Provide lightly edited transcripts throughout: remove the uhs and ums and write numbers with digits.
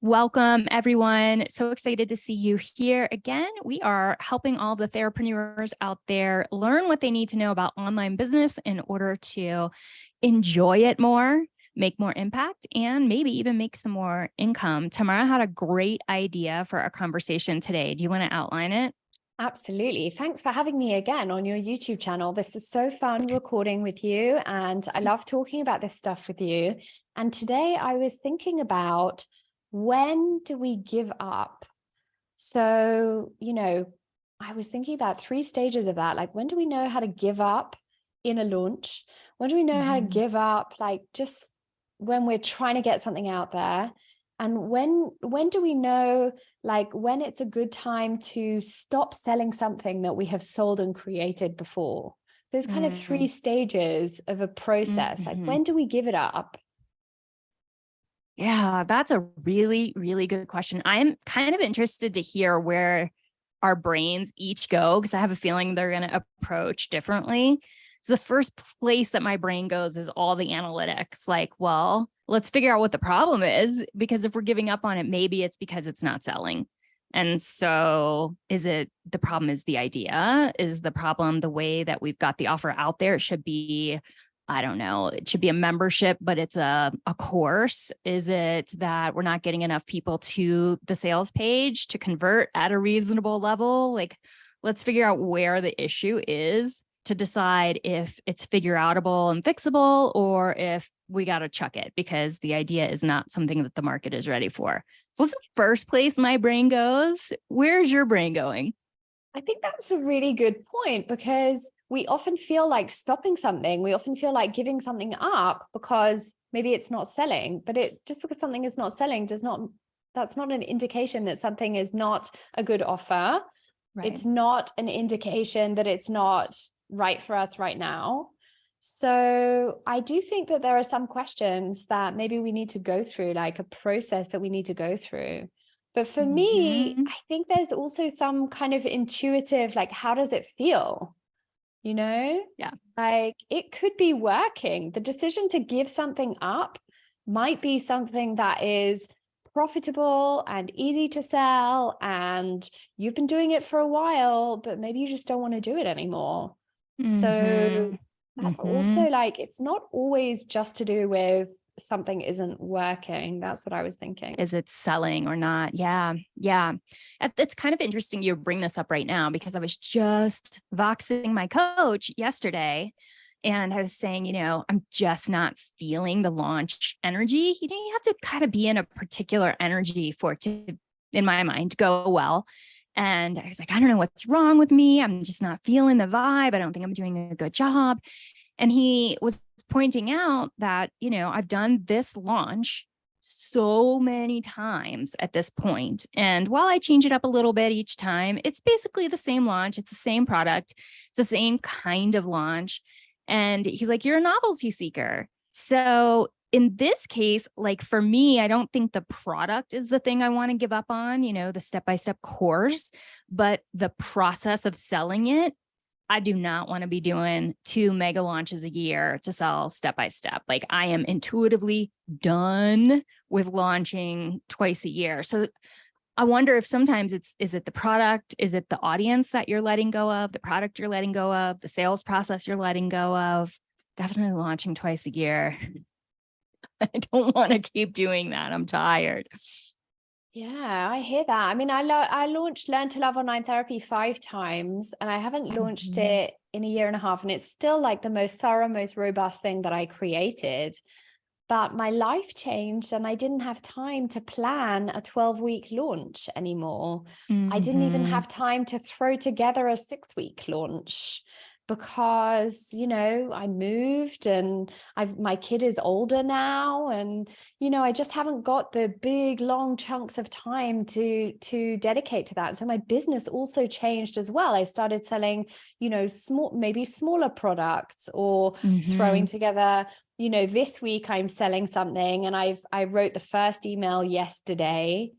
Welcome, everyone. So excited to see you here again. We are helping all the therapreneurs out there learn what they need to know about online business in order to enjoy it more, make more impact, and maybe even make some more income. Tamara had a great idea for our conversation today. Do you want to outline it? Absolutely. Thanks for having me again on your YouTube channel. This is so fun recording with you, and I love talking about this stuff with you. And today I was thinking about, when do we give up? So, I was thinking about 3 stages of that. Like, when do we know how to give up in a launch? When do we know how to give up, like, just when we're trying to get something out there? And when do we know, like, when it's a good time to stop selling something that we have sold and created before? So it's kind of 3 stages of a process. Like, when do we give it up? Yeah, that's a really, really good question. I'm kind of interested to hear where our brains each go, because I have a feeling they're going to approach differently. So the first place that my brain goes is all the analytics. Like, well, let's figure out what the problem is, because if we're giving up on it, maybe it's because it's not selling. And so is it the problem is the idea? Is the problem the way that we've got the offer out there? It should be, I don't know, it should be a membership, but it's a course. Is it that we're not getting enough people to the sales page to convert at a reasonable level? Like, let's figure out where the issue is to decide if it's figure outable and fixable, or if we got to chuck it because the idea is not something that the market is ready for. So that's the first place my brain goes. Where's your brain going? I think that's a really good point, because we often feel like stopping something. We often feel like giving something up because maybe it's not selling, but just because something is not selling that's not an indication that something is not a good offer. Right. It's not an indication that it's not right for us right now. So I do think that there are some questions that maybe we need to go through, like a process that we need to go through. But for me, I think there's also some kind of intuitive, like, how does it feel? Yeah. Like, it could be working. The decision to give something up might be something that is profitable and easy to sell, and you've been doing it for a while, but maybe you just don't want to do it anymore. So that's also, like, it's not always just to do with something isn't working. That's what I was thinking. Is it selling or not? Yeah. Yeah. It's kind of interesting you bring this up right now, because I was just voxing my coach yesterday, and I was saying, I'm just not feeling the launch energy. You have to kind of be in a particular energy for it to, in my mind, go well. And I was like, I don't know what's wrong with me. I'm just not feeling the vibe. I don't think I'm doing a good job. And he was pointing out that, I've done this launch so many times at this point. And while I change it up a little bit each time, it's basically the same launch. It's the same product. It's the same kind of launch. And he's like, you're a novelty seeker. So in this case, like, for me, I don't think the product is the thing I want to give up on, the step-by-step course, but the process of selling it. I do not want to be doing 2 mega launches a year to sell step by step. Like, I am intuitively done with launching twice a year. So I wonder if sometimes is it the product? Is it the audience that you're letting go of, the product you're letting go of, the sales process you're letting go of? Definitely launching twice a year. I don't want to keep doing that. I'm tired. Yeah, I hear that. I mean, I launched Learn to Love Online Therapy 5 times, and I haven't launched it in a year and a half, and it's still like the most thorough, most robust thing that I created. But my life changed, and I didn't have time to plan a 12-week launch anymore. I didn't even have time to throw together a 6-week launch, because, I moved, and my kid is older now, and, I just haven't got the big, long chunks of time to dedicate to that. So my business also changed as well. I started selling, maybe smaller products, or throwing together, this week I'm selling something, and I wrote the first email yesterday,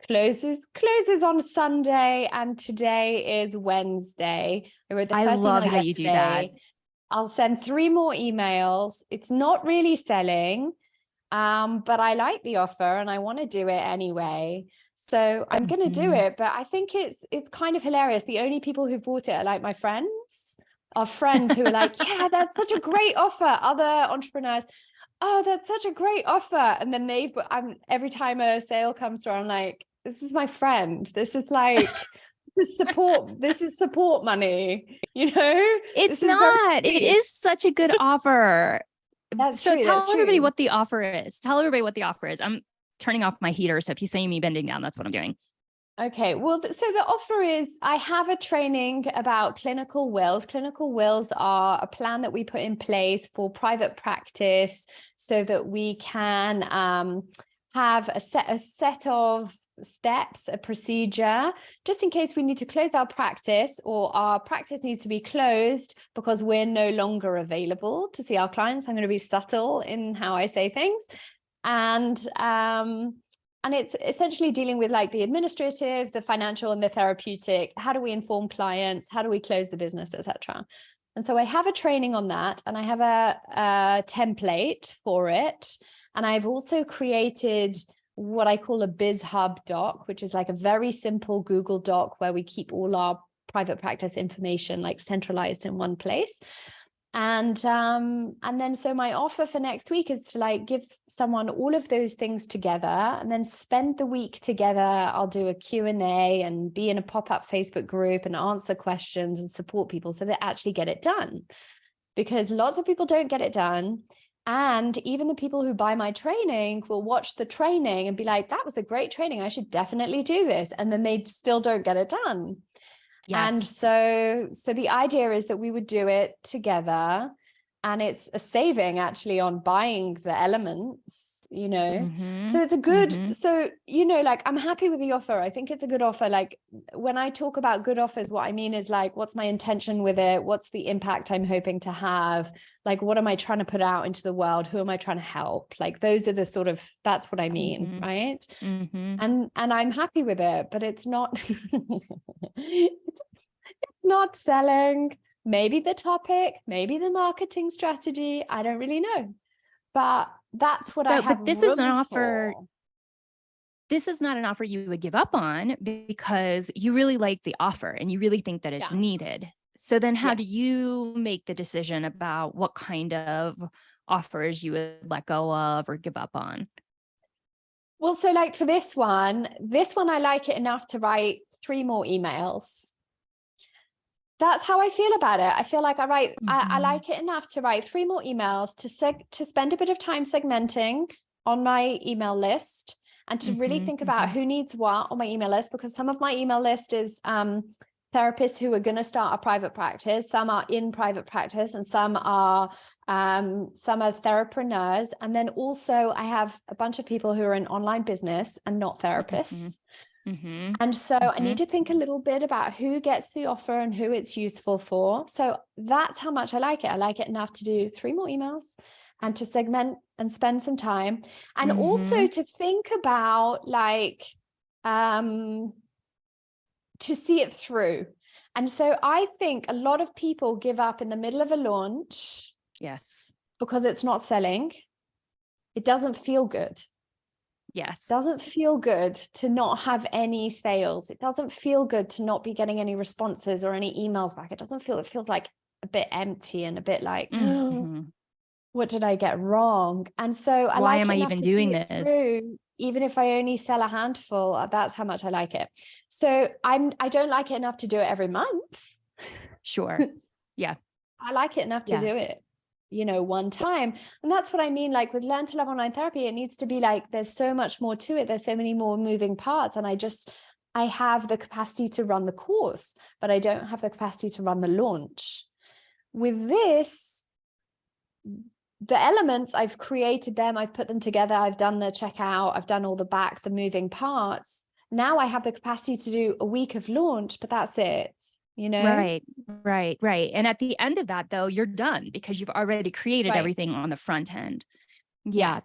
closes on Sunday, and today is Wednesday. I wrote the first love email how you do that. yesterday. I'll send 3 more emails. It's not really selling. But I like the offer and I want to do it anyway. So I'm going to do it. But I think it's kind of hilarious. The only people who've bought it are like my friends, our friends who are like, yeah, that's such a great offer. Other entrepreneurs, oh, that's such a great offer. And then every time a sale comes through, I'm like, this is my friend. This is like, this is support money, It's this is very not. It sweet. is such a good offer. That's So true. tell That's everybody true. what the offer is. Tell everybody what the offer is. I'm turning off my heater. So if you see me bending down, that's what I'm doing. Okay, well, so the offer is I have a training about clinical wills. Clinical wills are a plan that we put in place for private practice so that we can have a set of steps, a procedure, just in case we need to close our practice or our practice needs to be closed because we're no longer available to see our clients. I'm going to be subtle in how I say things. And it's essentially dealing with like the administrative, the financial, and the therapeutic. How do we inform clients? How do we close the business, etc.? And so I have a training on that, and I have a template for it. And I've also created what I call a Biz Hub doc, which is like a very simple Google Doc where we keep all our private practice information like centralized in one place. And then so my offer for next week is to like give someone all of those things together and then spend the week together. I'll do a Q&A and be in a pop-up Facebook group and answer questions and support people so they actually get it done, because lots of people don't get it done. And even the people who buy my training will watch the training and be like, that was a great training, I should definitely do this, and then they still don't get it done. Yes. And so the idea is that we would do it together, and it's a saving actually on buying the elements, so it's a good, so, like I'm happy with the offer. I think it's a good offer. Like when I talk about good offers, what I mean is like, what's my intention with it? What's the impact I'm hoping to have? Like, what am I trying to put out into the world? Who am I trying to help? Like, those are the sort of, that's what I mean. Right. And I'm happy with it, but it's not, it's not selling. Maybe the topic, maybe the marketing strategy, I don't really know, but that's what I have. But this is an offer. This is not an offer you would give up on because you really like the offer and you really think that it's needed. So then how do you make the decision about what kind of offers you would let go of or give up on? Well, so like for this one, I like it enough to write 3 more emails. That's how I feel about it. I feel like I like it enough to write 3 more emails, to spend a bit of time segmenting on my email list, and to really think about who needs what on my email list, because some of my email list is therapists who are going to start a private practice, some are in private practice, and some are therapreneurs. And then also I have a bunch of people who are in online business and not therapists. And so I need to think a little bit about who gets the offer and who it's useful for. So that's how much I like it. I like it enough to do 3 more emails and to segment and spend some time. And also to think about like, to see it through. And so I think a lot of people give up in the middle of a launch. Yes. Because it's not selling. It doesn't feel good. Yes. Doesn't feel good to not have any sales. It doesn't feel good to not be getting any responses or any emails back. It feels like a bit empty and a bit like, what did I get wrong? And so why am I even doing this? Even if I only sell a handful, that's how much I like it. So I don't like it enough to do it every month. Sure. Yeah. I like it enough to do it, one time. And that's what I mean. Like with Learn to Love Online Therapy, it needs to be like, there's so much more to it. There's so many more moving parts. And I have the capacity to run the course, but I don't have the capacity to run the launch. With this, the elements, I've created them, I've put them together, I've done the checkout, I've done all the moving parts. Now I have the capacity to do a week of launch, but that's it. Right. And at the end of that, though, you're done because you've already created everything on the front end. Yeah,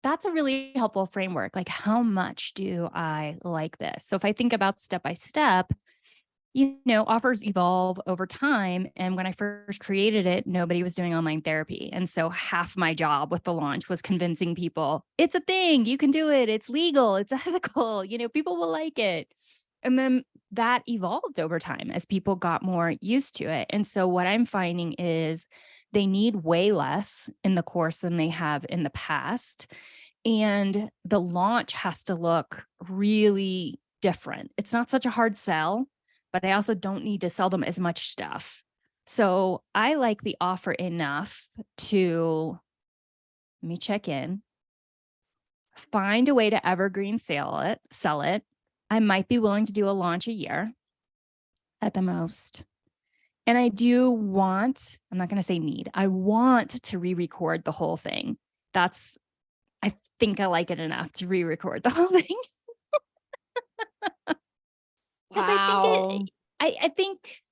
that's a really helpful framework. Like, how much do I like this? So if I think about step by step, offers evolve over time. And when I first created it, nobody was doing online therapy. And so half my job with the launch was convincing people it's a thing, you can do it, it's legal, it's ethical, people will like it. And then that evolved over time as people got more used to it. And so what I'm finding is they need way less in the course than they have in the past. And the launch has to look really different. It's not such a hard sell, but I also don't need to sell them as much stuff. So I like the offer enough to, let me check in, find a way to evergreen sell it. I might be willing to do a launch a year at the most. And I do want, I'm not going to say need, I want to re-record the whole thing. I think I like it enough to re-record the whole thing. Because Wow. I think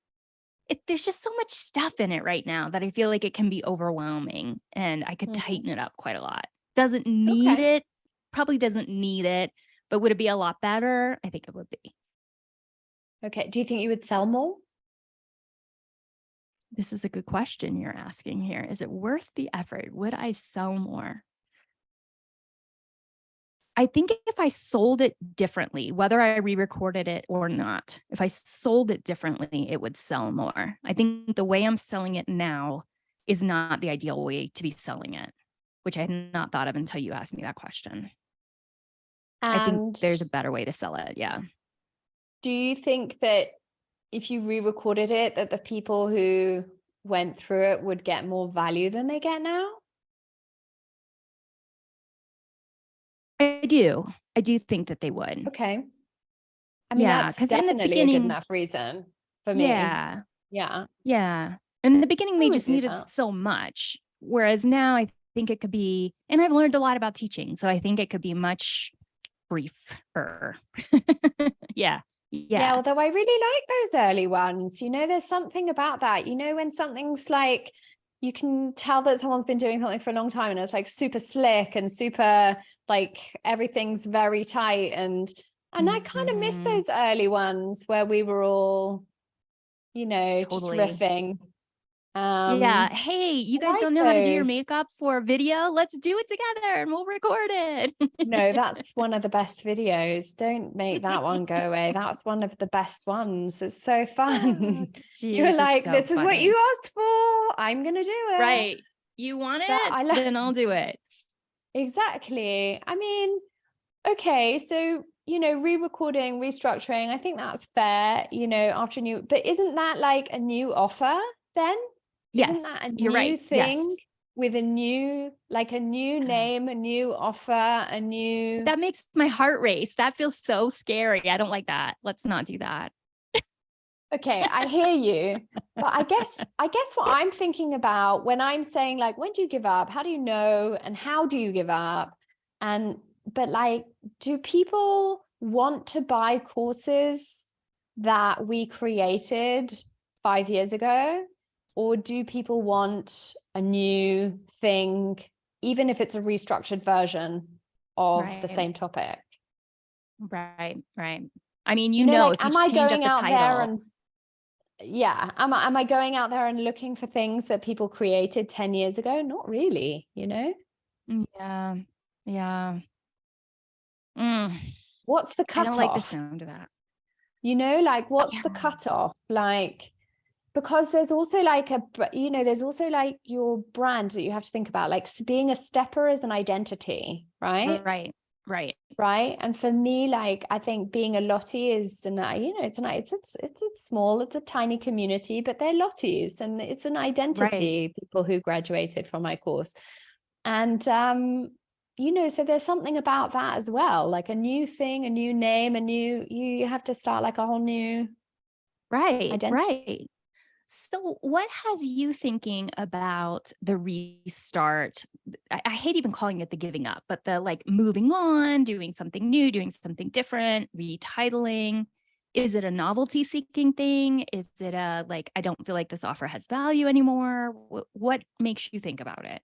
there's just so much stuff in it right now that I feel like it can be overwhelming and I could Mhm. tighten it up quite a lot. Doesn't need Okay. it, probably doesn't need it, but would it be a lot better? I think it would be. Okay. Do you think you would sell more? This is a good question you're asking here. Is it worth the effort? Would I sell more? I think if I sold it differently, whether I re-recorded it or not, if I sold it differently, it would sell more. I think the way I'm selling it now is not the ideal way to be selling it, which I had not thought of until you asked me that question. I think And there's a better way to sell it. Yeah. do you think that if you re-recorded it, that the people who went through it would get more value than they get now? I do. I do think that they would. Okay. I mean, Yeah. that's Because in the definitely a good beginning, enough reason for me. yeah. Yeah, Yeah. In the beginning, I they would just do needed that. so much. Whereas now I think it could be, and I've learned a lot about teaching. So I think it could be much briefer. Yeah. Yeah, Yeah. although I really like those early ones. There's something about that. When something's like, you can tell that someone's been doing something for a long time and it's like super slick and super like everything's very tight. And I kind of miss Mhm. those early ones where we were all, just Totally. riffing. Yeah. Hey, you I guys like don't know how to do your those. makeup for video? Let's do it together and we'll record it. No, that's one of the best videos. Don't make that one go away. That's one of the best ones. It's so Oh, fun. You're jeez, it's like, so this is what funny. you asked for. I'm going to do it. Right. You want That it? I like. Then I'll do it. Exactly. I mean, okay. So, re-recording, restructuring, I think that's fair, after new, but isn't that like a new offer then? Isn't Yes, that a you're new right. thing Yes. with a new name, a new offer, a new. That makes my heart race. That feels so scary. I don't like that. Let's not do that. Okay, I hear you. But I guess what I'm thinking about when I'm saying like, when do you give up? How do you know? And how do you give up? And but like, do people want to buy courses that we created 5 years ago? Or do people want a new thing, even if it's a restructured version of the Right. same topic? Right. Right. I mean, Like, if you am I change up going the out there title, and yeah, am I going out there and looking for things that people created 10 years ago? Not really. yeah. Yeah. Mm, What's the I don't like the cutoff? sound of that. Like what's Yeah. the cutoff? Like, because there's also like there's also like your brand that you have to think about. Like, being a stepper is an identity, right? Right. Right. Right. And for me, like, I think being a Lottie is it's small, it's a tiny community, but they're Lotties and it's an Right. identity, people who graduated from my course. And so there's something about that as well, like a new thing, a new name, you have to start like a whole new Right. identity. Right. So, what has you thinking about the restart? I hate even calling it the giving up, but the like moving on, doing something new, doing something different, retitling. Is it a novelty seeking thing? Is it a like, I don't feel like this offer has value anymore? What makes you think about it?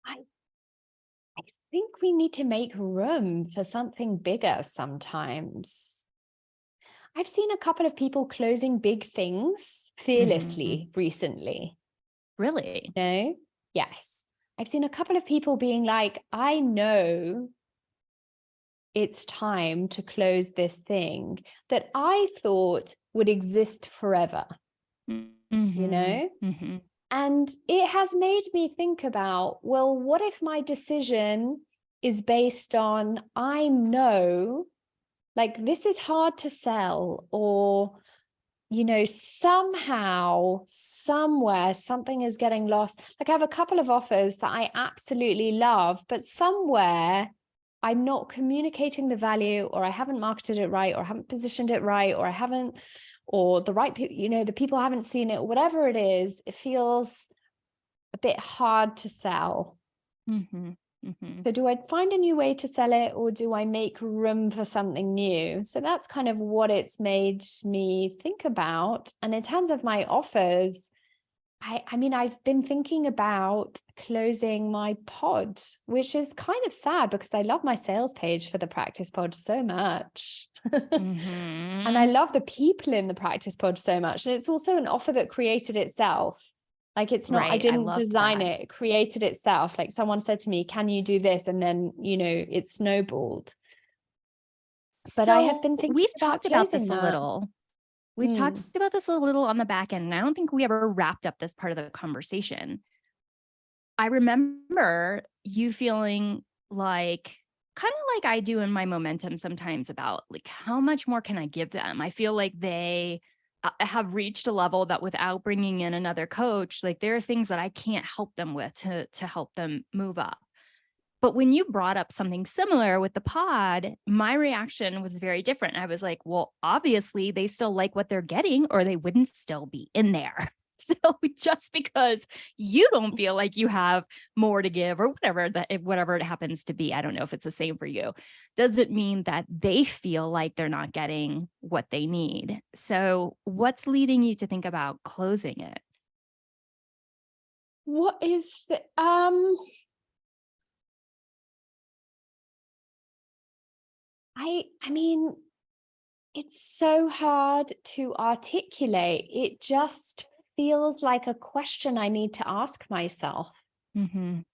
I, I think we need to make room for something bigger sometimes. I've seen a couple of people closing big things fearlessly recently. Really? No? Yes. I've seen a couple of people being like, I know it's time to close this thing that I thought would exist forever, you know? And it has made me think about, well, what if my decision is based on, I know, like, this is hard to sell, or, you know, somehow, somewhere, something is getting lost. Like, I have a couple of offers that I absolutely love, but somewhere I'm not communicating the value, or I haven't marketed it right, or I haven't positioned it right, or I haven't, or the right people, you know, the people haven't seen it, whatever it is, it feels a bit hard to sell. So do I find a new way to sell it, or do I make room for something new? So that's kind of what it's made me think about. And in terms of my offers, I mean, I've been thinking about closing my pod, which is kind of sad because I love my sales page for the practice pod so much. And I love the people in the practice pod so much. And it's also an offer that created itself. Like, it's not, I didn't design it, it created itself. Like, someone said to me, can you do this? And then, you know, it snowballed. But I have been thinking we've talked about this that. a little. We've talked about this a little on the back end, and I don't think we ever wrapped up this part of the conversation. I remember you feeling like, kind of like I do in my momentum sometimes, about like, how much more can I give them? I feel like they have reached a level that without bringing in another coach, like, there are things that I can't help them with to help them move up. But when you brought up something similar with the pod, my reaction was very different. I was like, well, obviously they still like what they're getting, or they wouldn't still be in there. So just because you don't feel like you have more to give, or whatever it happens to be, I don't know if it's the same for you, doesn't mean that they feel like they're not getting what they need. So what's leading you to think about closing it? What is the, I mean, it's so hard to articulate. It just feels like a question I need to ask myself, you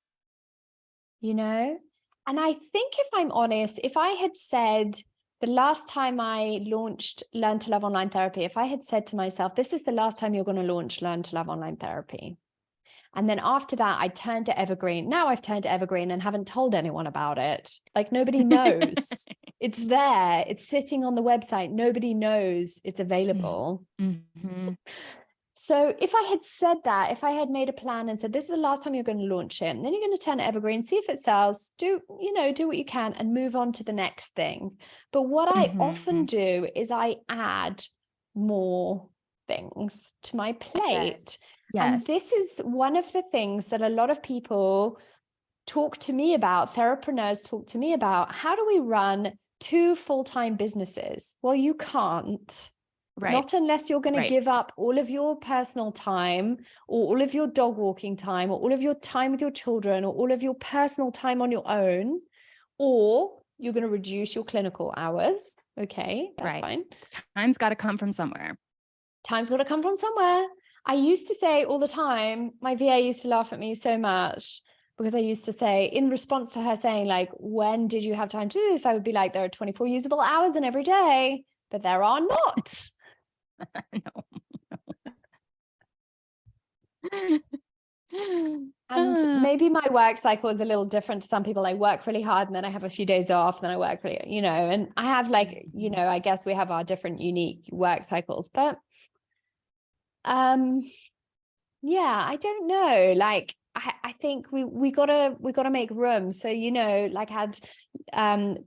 know? And I think, if I'm honest, if I had said the last time I launched Learn to Love Online Therapy, if I had said to myself, this is the last time you're going to launch Learn to Love Online Therapy, and then after that, I turned to Evergreen. Now I've turned to Evergreen and haven't told anyone about it. Like, nobody knows. It's there. It's sitting on the website. Nobody knows it's available. So if I had said that, if I had made a plan and said, this is the last time you're going to launch it, and then you're going to turn to Evergreen, see if it sells, do what you can and move on to the next thing. But what I often do is I add more things to my plate. And this is one of the things that a lot of people talk to me about, therapreneurs talk to me about. How do we run 2 full-time businesses? Well, you can't. Not unless you're going to give up all of your personal time, or all of your dog walking time, or all of your time with your children, or all of your personal time on your own, or you're going to reduce your clinical hours. Okay, that's fine. Time's got to come from somewhere. Time's got to come from somewhere. I used to say all the time, my VA used to laugh at me so much, because I used to say, in response to her saying, like, when did you have time to do this? I would be like, there are 24 usable hours in every day, but there are not. And maybe my work cycle is a little different to some people. I work really hard, and then I have a few days off, and then I work really, and I have, like, I guess we have our different unique work cycles, but yeah, I don't know. Like, I think we gotta make room. So, like, had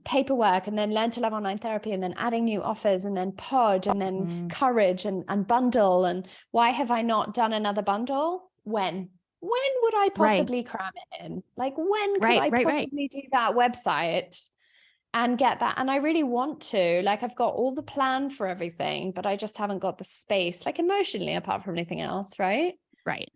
paperwork, and then Learn to Love Online Therapy, and then adding new offers, and then pod, and then courage, and bundle. And why have I not done another bundle? When would I possibly cram it in? Like, when could I possibly do that website and get that? And I really want to. Like, I've got all the plan for everything, but I just haven't got the space, like, emotionally, apart from anything else, right? Right.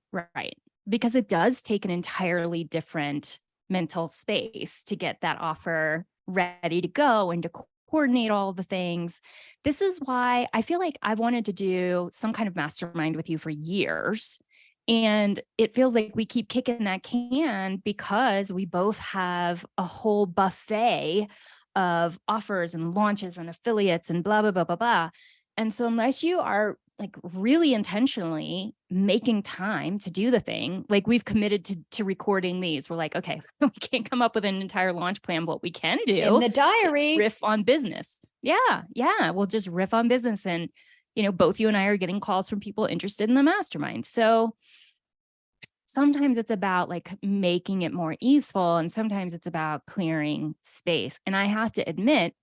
Because it does take an entirely different mental space to get that offer ready to go and to coordinate all the things. This is why I feel like I've wanted to do some kind of mastermind with you for years. And it feels like we keep kicking that can because we both have a whole buffet of offers and launches and affiliates and blah, blah, blah, blah, blah. And so unless you are like really intentionally making time to do the thing, like we've committed to recording these, we're like, okay, we can't come up with an entire launch plan. What we can do in the is diary. riff on business. Yeah. Yeah. We'll just riff on business. And, both you and I are getting calls from people interested in the mastermind. So sometimes it's about like making it more easeful, and sometimes it's about clearing space. And I have to admit,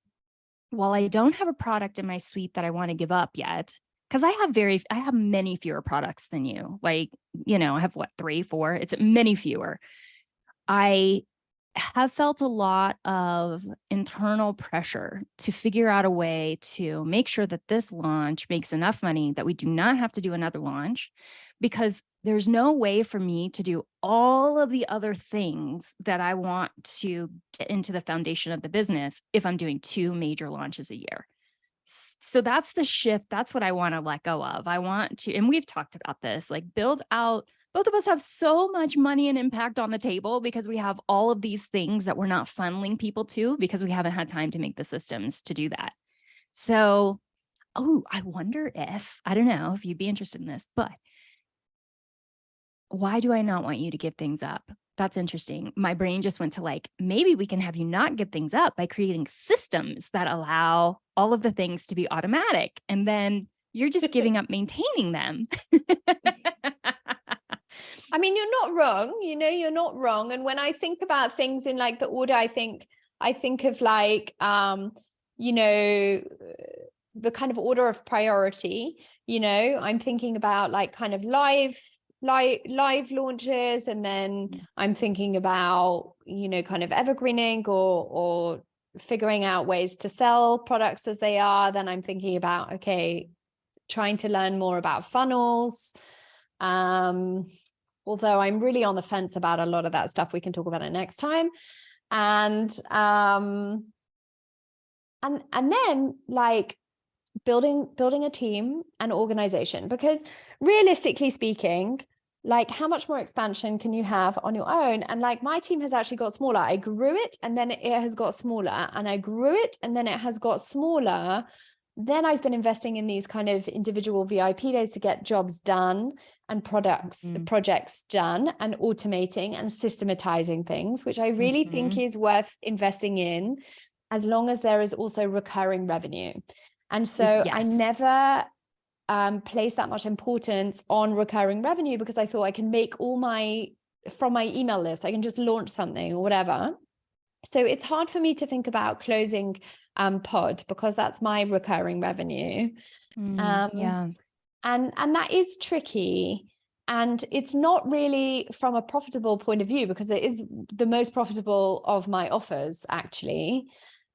while I don't have a product in my suite that I want to give up yet, because I have many fewer products than you. Like, I have what, 3, 4? It's many fewer. I have felt a lot of internal pressure to figure out a way to make sure that this launch makes enough money that we do not have to do another launch, because there's no way for me to do all of the other things that I want to get into the foundation of the business if I'm doing 2 major launches a year. So that's the shift. That's what I want to let go of. I want to, and we've talked about this, like build out. Both of us have so much money and impact on the table because we have all of these things that we're not funneling people to because we haven't had time to make the systems to do that. So, I wonder if, I don't know if you'd be interested in this, but why do I not want you to give things up? That's interesting. My brain just went to like, maybe we can have you not give things up by creating systems that allow all of the things to be automatic. And then you're just giving up maintaining them. I mean, you're not wrong, you're not wrong. And when I think about things in like the order, I think of like, the kind of order of priority, I'm thinking about like kind of live launches. And then I'm thinking about, kind of evergreening or figuring out ways to sell products as they are. Then I'm thinking about, okay, trying to learn more about funnels. Although I'm really on the fence about a lot of that stuff. We can talk about it next time. And then like building a team and organization, because realistically speaking, like how much more expansion can you have on your own? And like my team has actually got smaller. I grew it and then it has got smaller, and I grew it and then it has got smaller. Then I've been investing in these kind of individual VIP days to get jobs done and projects done, and automating and systematizing things, which I really think is worth investing in, as long as there is also recurring revenue. And so I never place that much importance on recurring revenue, because I thought I can make from my email list, I can just launch something or whatever. So it's hard for me to think about closing pod, because that's my recurring revenue. And that is tricky. And it's not really from a profitable point of view, because it is the most profitable of my offers, actually.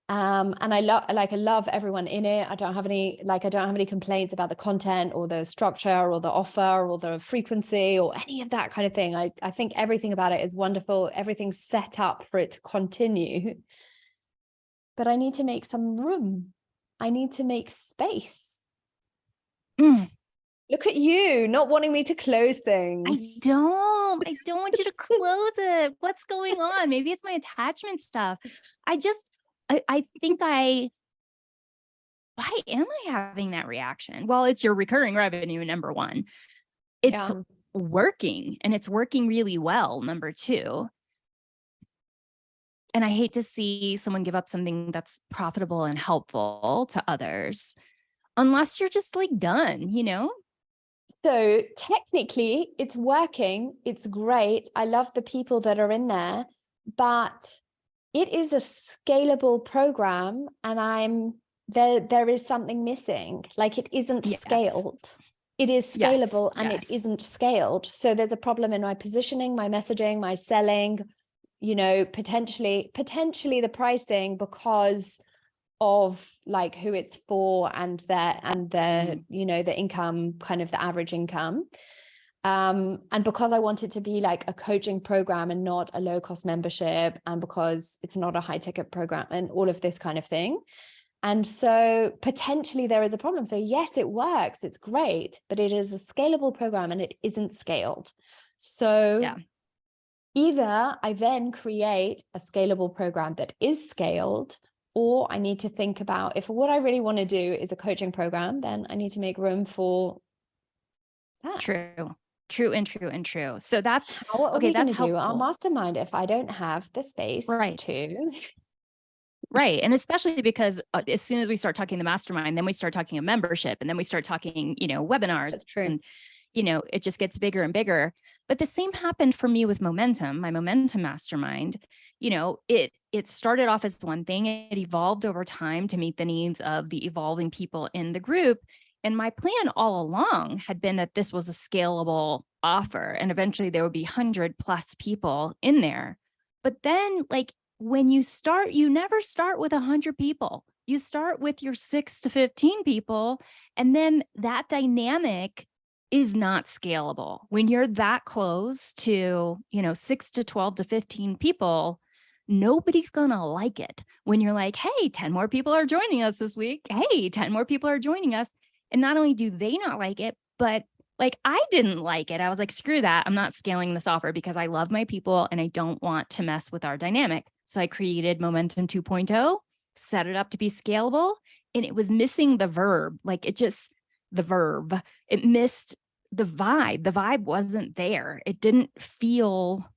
And I love everyone in it. I don't have any complaints about the content or the structure or the offer or the frequency or any of that kind of thing. I think everything about it is wonderful. Everything's set up for it to continue. But I need to make some room. I need to make space. Look at you, not wanting me to close things. I don't want you to close it. What's going on? Maybe it's my attachment stuff. I think why am I having that reaction? Well, it's your recurring revenue, number one. It's working, and it's working really well, number two. And I hate to see someone give up something that's profitable and helpful to others, unless you're just like done, So technically it's working. It's great. I love the people that are in there, but it is a scalable program, and there is something missing. Like it isn't scaled. It is scalable and it isn't scaled. So there's a problem in my positioning, my messaging, my selling, potentially the pricing, because of like who it's for and the income, kind of the average income. And because I want it to be like a coaching program and not a low cost membership, and because it's not a high ticket program and all of this kind of thing. And so potentially there is a problem. So yes, it works. It's great, but it is a scalable program and it isn't scaled. So either I then create a scalable program that is scaled, or I need to think about, if what I really want to do is a coaching program, then I need to make room for that. True and true and true. So that's, What are okay, we going that's to do our helpful. mastermind if I don't have the space to? Right. And especially because as soon as we start talking the mastermind, then we start talking a membership, and then we start talking, webinars. That's true. And, it just gets bigger and bigger. But the same happened for me with Momentum, my Momentum mastermind. It started off as one thing. It evolved over time to meet the needs of the evolving people in the group. And my plan all along had been that this was a scalable offer, and eventually there would be 100+ people in there. But then, like, when you start, you never start with 100 people. You start with your 6 to 15 people, and then that dynamic is not scalable. When you're that close to, 6 to 12 to 15 people, nobody's going to like it. When you're like, hey, 10 more people are joining us this week. Hey, 10 more people are joining us. And not only do they not like it, but like, I didn't like it. I was like, screw that. I'm not scaling this offer because I love my people and I don't want to mess with our dynamic. So I created Momentum 2.0, set it up to be scalable, and it was missing the verb. Like, the verb, it missed the vibe. The vibe wasn't there. It didn't feel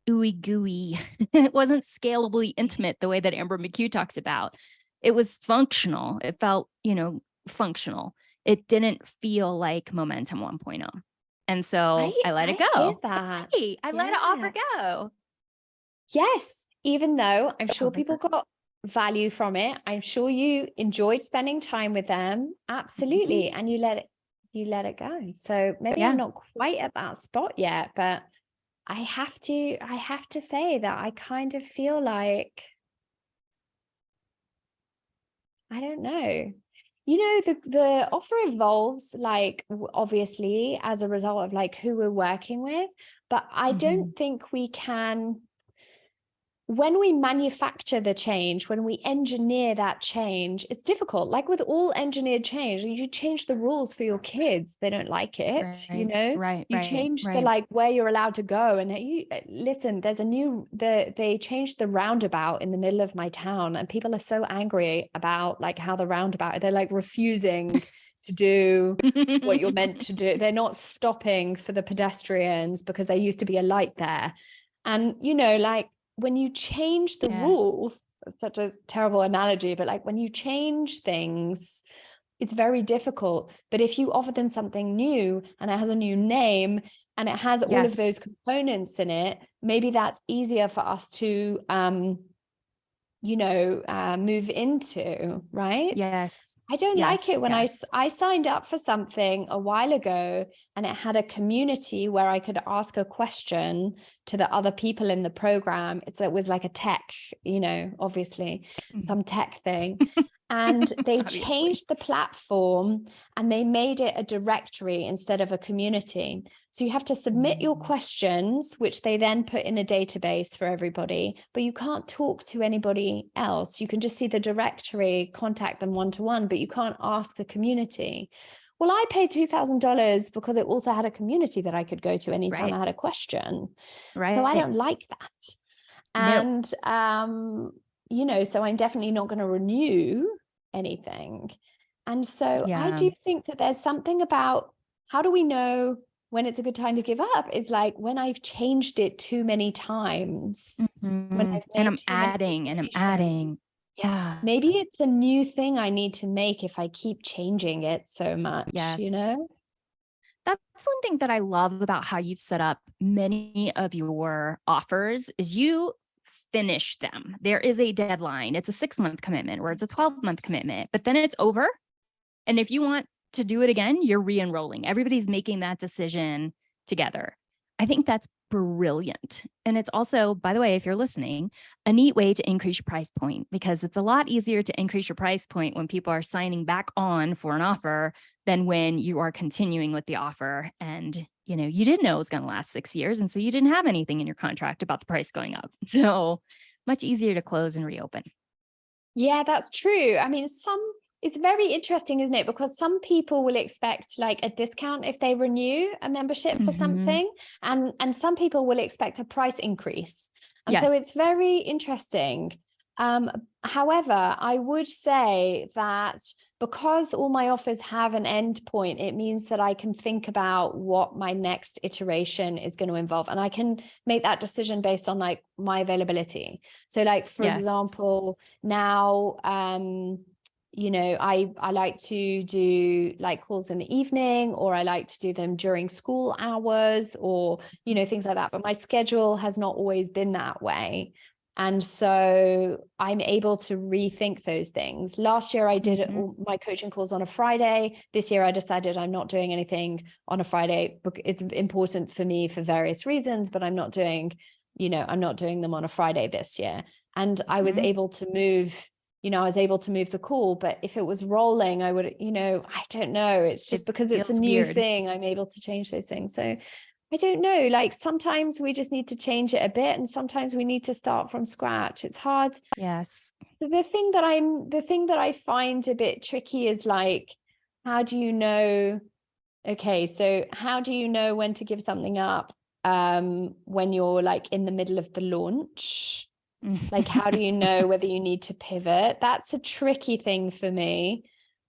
ooey gooey. It wasn't scalably intimate the way that Amber McHugh talks about. It was functional. It felt, functional. It didn't feel like Momentum 1.0. And so I let it go. I hear that. Hey, I let it offer go. Yes, even though I'm sure people got value from it. I'm sure you enjoyed spending time with them. Absolutely. And you let it go. So maybe I'm not quite at that spot yet, but I have to say that I kind of feel like, I don't know. The offer evolves, like, obviously as a result of like who we're working with, but I don't think we can, when we manufacture the change, when we engineer that change, it's difficult. Like with all engineered change, you change the rules for your kids, they don't like it. You change the, like, where you're allowed to go. And you listen, they changed the roundabout in the middle of my town, and people are so angry about like how the roundabout, they're like refusing to do what you're meant to do. They're not stopping for the pedestrians because there used to be a light there. And like, when you change the rules, such a terrible analogy, but like when you change things, it's very difficult. But if you offer them something new and it has a new name and it has all of those components in it, maybe that's easier for us to, move into, right? Yes. I don't like it when I signed up for something a while ago and it had a community where I could ask a question to the other people in the program. It was like a tech, obviously some tech thing. And they changed the platform and they made it a directory instead of a community. So you have to submit your questions, which they then put in a database for everybody, but you can't talk to anybody else. You can just see the directory, contact them one-to-one, but you can't ask the community. Well, I paid $2,000 because it also had a community that I could go to anytime I had a question. So I don't like that. And, so I'm definitely not going to renew anything. And so I do think that there's something about, how do we know when it's a good time to give up? Is like when I've changed it too many times. When I've and I'm adding. Yeah. Maybe it's a new thing I need to make if I keep changing it so much, That's one thing that I love about how you've set up many of your offers is you finish them. There is a deadline. It's a 6-month commitment or it's a 12-month commitment, but then it's over. And if you want to do it again, you're re-enrolling. Everybody's making that decision together. I think that's brilliant. And it's also, by the way, if you're listening, a neat way to increase your price point, because it's a lot easier to increase your price point when people are signing back on for an offer than when you are continuing with the offer and you didn't know it was going to last 6 years. And so you didn't have anything in your contract about the price going up. So much easier to close and reopen. Yeah, that's true. I mean, it's very interesting, isn't it? Because some people will expect like a discount if they renew a membership for Mm-hmm. something, and some people will expect a price increase. And so it's Yes. very interesting. Um, However, I would say that because all my offers have an end point, it means that I can think about what my next iteration is going to involve, and I can make that decision based on like my availability. So like, for Yes. example, now I like to do like calls in the evening, or I like to do them during school hours, or things like that, but my schedule has not always been that way. And so I'm able to rethink those things. Last year I did Mm-hmm. all my coaching calls on a Friday. This year I decided I'm not doing anything on a Friday. It's important for me for various reasons, but I'm not doing them on a Friday this year. And I was Mm-hmm. able to move, I was able to move the call. But if it was rolling, I would, I don't know. It's just It because it's a feels new weird. thing, I'm able to change those things. So I don't know, like sometimes we just need to change it a bit, and sometimes we need to start from scratch. It's hard. Yes. The thing that I find a bit tricky is like, how do you know, okay, so how do you know when to give something up when you're like in the middle of the launch? Like, how do you know whether you need to pivot? That's a tricky thing for me.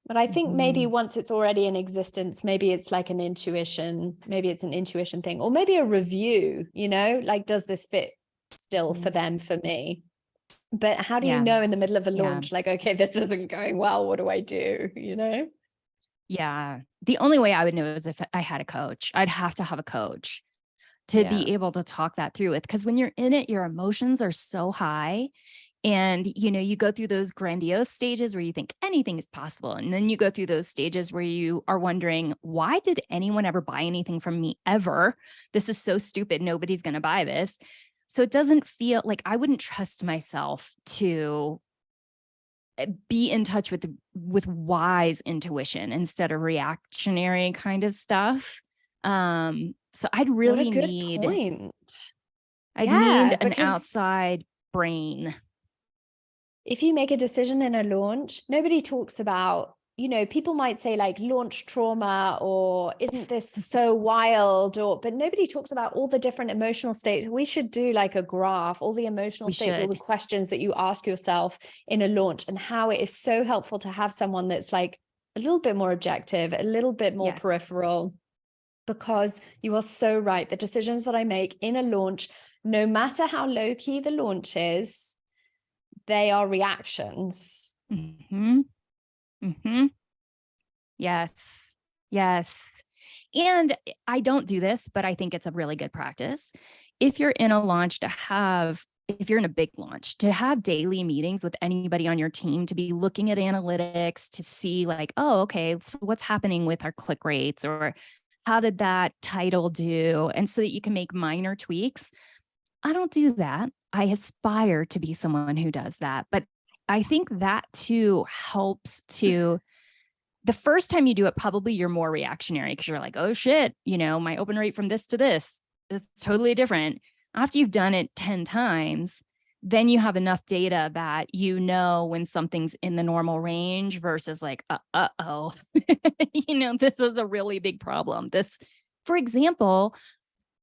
But I think maybe Mhm. once it's already in existence, maybe it's like maybe it's an intuition thing, or maybe a review, like, does this fit still for Mm. them, for me? But how do you Yeah. know in the middle of a Yeah. launch, like, okay, this isn't going well, what do I do? Yeah. The only way I would know is if I had a coach. I'd have to have a coach to Yeah. be able to talk that through with. Because when you're in it, your emotions are so high. And, you go through those grandiose stages where you think anything is possible. And then you go through those stages where you are wondering, why did anyone ever buy anything from me ever? This is so stupid. Nobody's going to buy this. So it doesn't feel like I wouldn't trust myself to be in touch with wise intuition instead of reactionary kind of stuff. So What a good point. I'd need Yeah, an because outside brain. if you make a decision in a launch, nobody talks about, people might say like launch trauma, or isn't this so wild, but nobody talks about all the different emotional states. We should do like a graph, all the emotional We states, all the should. questions that you ask yourself in a launch, and how it is so helpful to have someone that's like a little bit more objective, a little bit more Yes. peripheral, because you are so right. The decisions that I make in a launch, no matter how low key the launch is, they are reactions. Mm-hmm. Mm-hmm. Yes. Yes. And I don't do this, but I think it's a really good practice. If you're in a launch if you're in a big launch, to have daily meetings with anybody on your team, to be looking at analytics, to see like, oh, okay, so what's happening with our click rates, or how did that title do? And so that you can make minor tweaks. I don't do that. I aspire to be someone who does that. But I think that too helps to the first time you do it, probably you're more reactionary because you're like, oh shit, my open rate from this to this is totally different. After you've done it 10 times, then you have enough data that when something's in the normal range versus like, uh-oh, this is a really big problem. For example,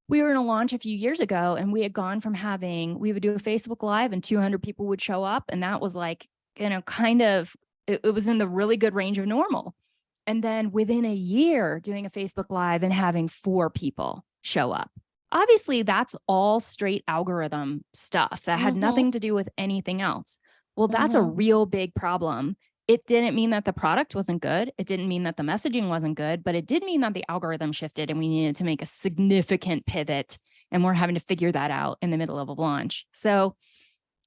we were in a launch a few years ago, and we had gone from we would do a Facebook Live and 200 people would show up. And that was like, kind of, it was in the really good range of normal. And then within a year, doing a Facebook Live and having 4 people show up. Obviously, that's all straight algorithm stuff that had Mm-hmm. nothing to do with anything else. Well, that's a Mm-hmm. real big problem. It didn't mean that the product wasn't good. It didn't mean that the messaging wasn't good, but it did mean that the algorithm shifted and we needed to make a significant pivot. And we're having to figure that out in the middle of a launch. So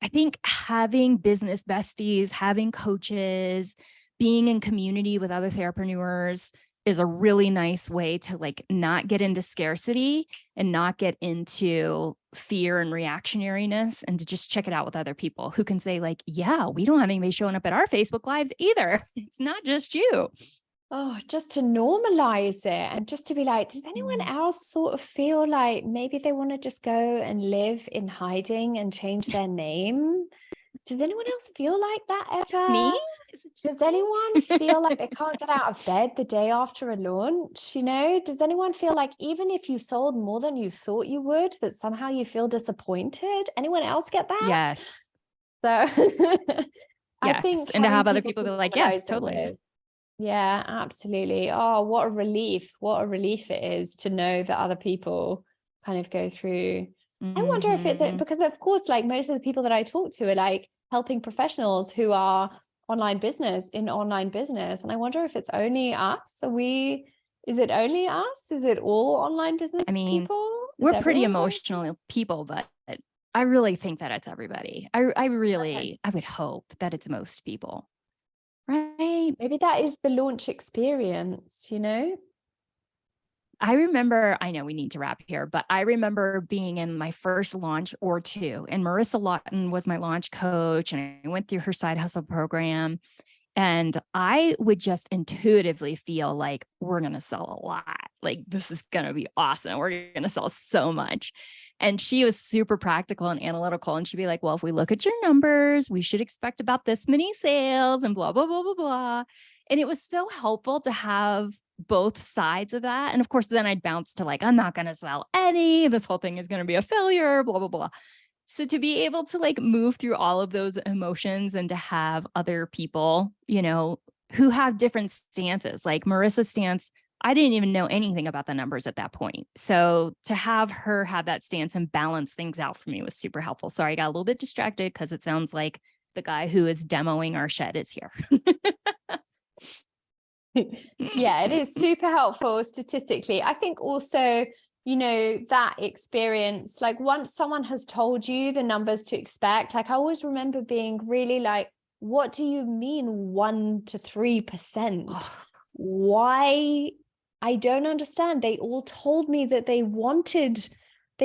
I think having business besties, having coaches, being in community with other therapreneurs is a really nice way to like not get into scarcity and not get into fear and reactionariness, and to just check it out with other people who can say like, yeah, we don't have anybody showing up at our Facebook Lives either. It's not just you. Oh, just to normalize it, and just to be like, does anyone else sort of feel like maybe they want to just go and live in hiding and change their name? Does anyone else feel like that Just me? ever? Is it Does just me? anyone feel like they can't get out of bed the day after a launch? You know, does anyone feel like even if you sold more than you thought you would, that somehow you feel disappointed? Anyone else get that? Yes. So I Yes. think And to having have other people people to be like, yes, normalize it totally. with. Yeah, absolutely. Oh, what a relief. What a relief it is to know that other people kind of go through. I wonder if it's Mm-hmm. because, of course, like most of the people that I talk to are like helping professionals who are in online business. And I wonder if it's only us. Is it only us? Is it all online business I mean, people? Is we're pretty everyone going through? emotional people, but I really think that it's everybody. Okay. I would hope that it's most people, right? Maybe that is the launch experience, you know? I remember, I know we need to wrap here, but I remember being in my first launch or two, and Marissa Lawton was my launch coach, and I went through her side hustle program. And I would just intuitively feel like we're going to sell a lot. Like, this is going to be awesome. We're going to sell so much. And she was super practical and analytical. And she'd be like, well, if we look at your numbers, we should expect about this many sales and blah, blah, blah, blah, blah. And it was so helpful to have both sides of that. And of course, then I'd bounce to like, I'm not going to sell any. This whole thing is going to be a failure, blah, blah, blah. So to be able to like move through all of those emotions and to have other people, you know, who have different stances, like Marissa's stance, I didn't even know anything about the numbers at that point. So to have her have that stance and balance things out for me was super helpful. Sorry, I got a little bit distracted because it sounds like the guy who is demoing our shed is here. Yeah, it is super helpful statistically. I think also, you know, that experience, like once someone has told you the numbers to expect, like I always remember being really like, what do you mean 1 to 3%? Oh, Why? I don't understand. They all told me that they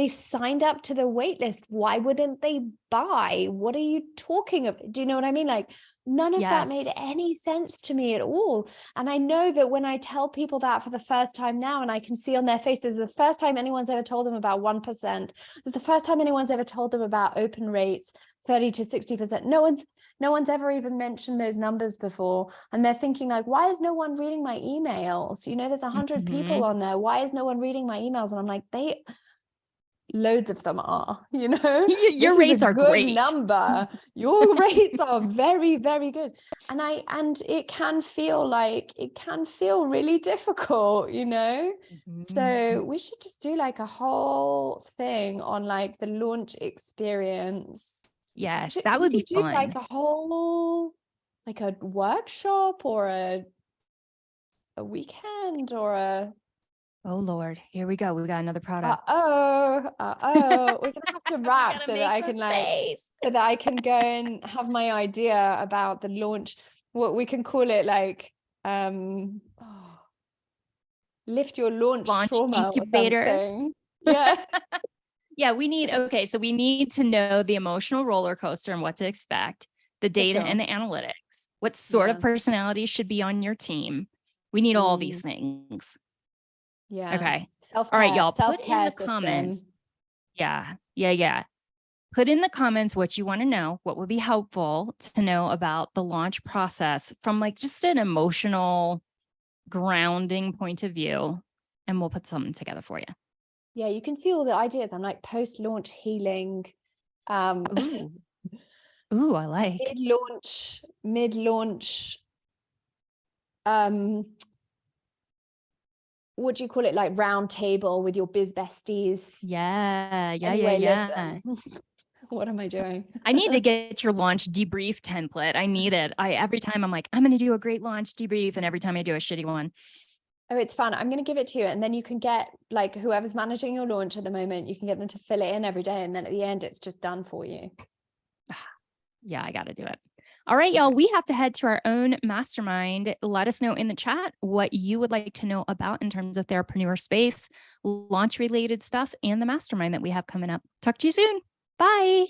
signed up to the wait list. Why wouldn't they buy? What are you talking about? Do you know what I mean? Like none of that made yes. any sense to me at all. And I know that when I tell people that for the first time now, and I can see on their faces, the first time anyone's ever told them about 1%, it's the first time anyone's ever told them about open rates, 30 to 60%. No one's ever even mentioned those numbers before. And they're thinking like, why is no one reading my emails? You know, there's 100 people Mm-hmm. on there. Why is no one reading my emails? And I'm like, loads of them are, you know, Your this is a rates are good great. number. Your rates are very, very good. And it can feel really difficult, you know. Mhm. So we should just do like a whole thing on like the launch experience. Yes, that We would be should do like fun. a whole like a workshop or a weekend or a Oh Lord, here we go. We got another product. we're gonna have to We wrap gotta make some space. so that I can go and have my idea about the launch. What we can call it like lift your launch Launch trauma or incubator. something. Yeah. Yeah, okay, so we need to know the emotional roller coaster and what to expect, the For data sure. and the analytics, what sort of Yeah. personality should be on your team. We need all these Mm, things. yeah. Okay. All right, Self-care, y'all, put in self-care the system. comments. Yeah, yeah, yeah. Put in the comments what you want to know, what would be helpful to know about the launch process from like just an emotional grounding point of view, and we'll put something together for you. Yeah, you can see all the ideas. I'm like post-launch healing, Ooh, ooh, I like. mid-launch, um, what do you call it? Like round table with your biz besties. Yeah, yeah, yeah, Anyway, yeah. listen, what am I doing? I need to get your launch debrief template. I need it. I every time I'm like, I'm going to do a great launch debrief, and every time I do a shitty one. Oh, it's fun. I'm going to give it to you. And then you can get like whoever's managing your launch at the moment, you can get them to fill it in every day. And then at the end, it's just done for you. Yeah, I got to do it. All right, y'all, Okay. we have to head to our own mastermind. Let us know in the chat what you would like to know about in terms of Therapreneur space, launch related stuff, and the mastermind that we have coming up. Talk to you soon. Bye.